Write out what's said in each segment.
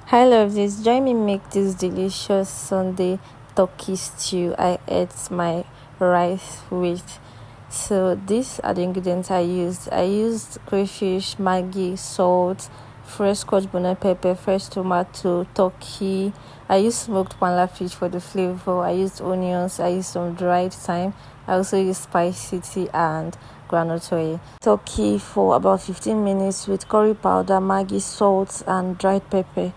Hi loves, join me make this delicious Sunday turkey stew I ate my rice with. So these are the ingredients I used. I used crayfish, maggi, salt, fresh scotch bonnet pepper, fresh tomato, turkey. I used smoked panla fish for the flavor. I used onions. I used some dried thyme. I also used spicy tea and groundnut oil. Turkey for about 15 minutes with curry powder, maggi, salt, and dried pepper.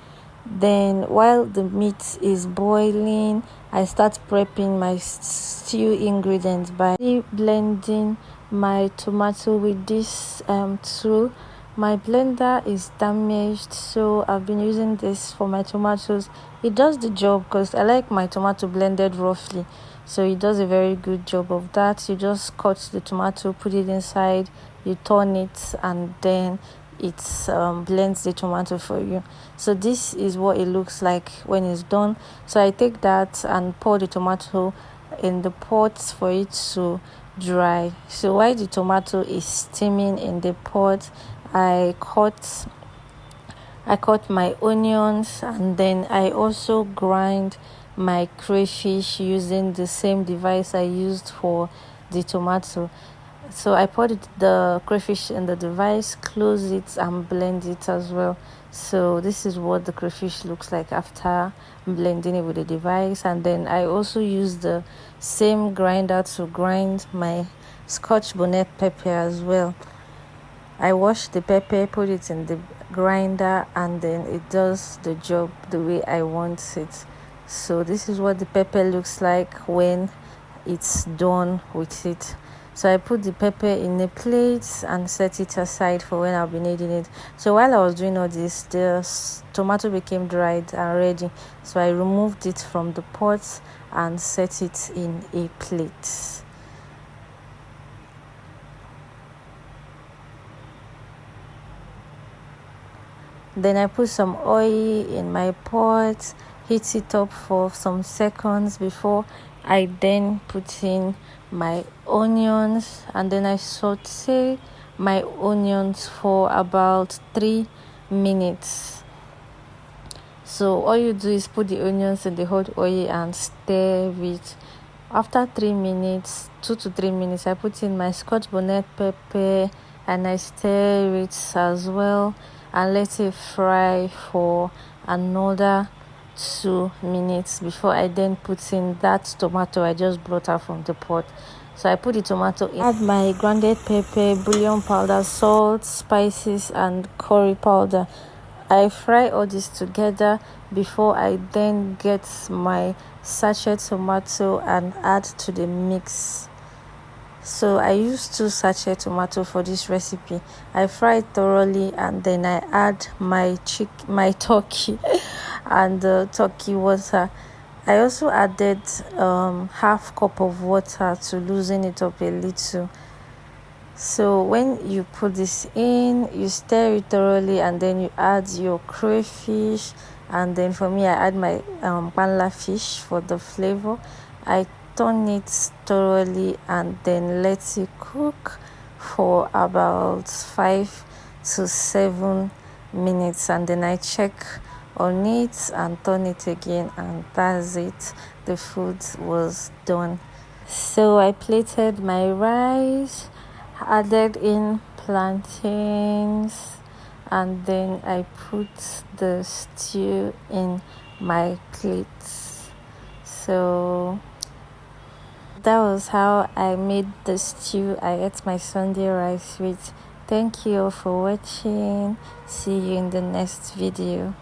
Then while the meat is boiling, I start prepping my stew ingredients by blending my tomato with this tool. My blender is damaged, so I've been using this for my tomatoes. It does the job because I like my tomato blended roughly, so it does a very good job of that. You just cut the tomato, put it inside, you turn it, and then it blends the tomato for you. So this is what it looks like when it's done. So I take that and pour the tomato in the pot for it to dry. So while the tomato is steaming in the pot, I cut my onions, and then I also grind my crayfish using the same device I used for the tomato. So I put the crayfish in the device, close it, and blend it as well. So this is what the crayfish looks like after blending it with the device. And then I also use the same grinder to grind my scotch bonnet pepper as well. I wash the pepper, put it in the grinder, and then it does the job the way I want it. So this is what the pepper looks like when it's done with it. So I put the pepper in a plate and set it aside for when I'll be needing it. So while I was doing all this, the tomato became dried and ready. So I removed it from the pot and set it in a plate. Then I put some oil in my pot, heat it up for some seconds before I then put in my onions, and then I saute my onions for about 3 minutes. So all you do is put the onions in the hot oil and stir it. After 3 minutes, 2 to 3 minutes, I put in my scotch bonnet pepper and I stir it as well and let it fry for another 2 minutes before I then put in that tomato I just brought out from the pot. So I put the tomato in, add my grounded pepper, bouillon powder, salt, spices, and curry powder. I fry all this together before I then get my sachet tomato and add to the mix. So I use 2 sachet tomato for this recipe. I fry it thoroughly and then I add my turkey and the turkey water. I also added half cup of water to loosen it up a little. So when you put this in, you stir it thoroughly and then you add your crayfish, and then for me I add my panla fish for the flavor. I turn it thoroughly and then let it cook for about 5 to 7 minutes, and then I check on it and turn it again, and that's it. The food was done. So I plated my rice, added in plantains, and then I put the stew in my plate. So that was how I made the stew I ate my Sunday rice with. Thank you all for watching. See you in the next video.